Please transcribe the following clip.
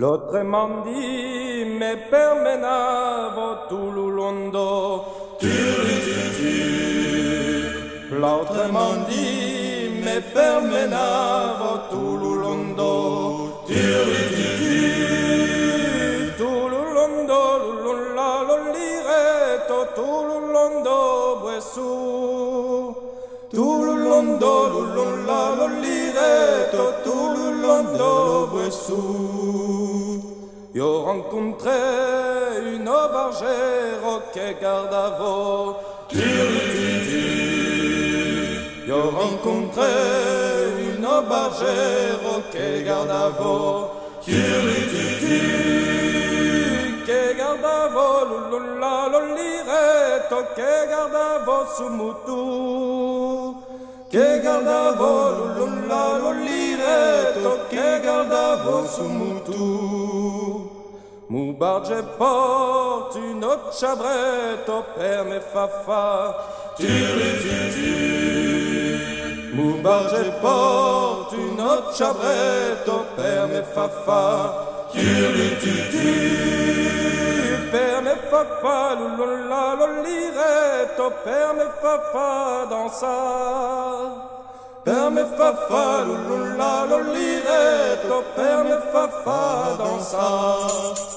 L'autre m'en dit, me permenavo Tululondo, l'autre m'en dit, me permenavo Tululondo, Tululondo, lululla, lolireto, Tululondo, buesu, Tululondo, lululla, lolireto, Tululondo, buesu. Io rencontré une bergère che gardavo, io rencontré une bergère che gardavo, che gardavo lululla lolireto, che gardavo su mutu, che gardavo lululla lolireto, che gardavo su mutu. Mu barge porte une ciabretto per me faffa, mu barge porte une ciabretto per me faffa, per me faffa, lululla lolireto, per me faffa dansar, per me faffa, lululla lolireto, per me faffa dansar.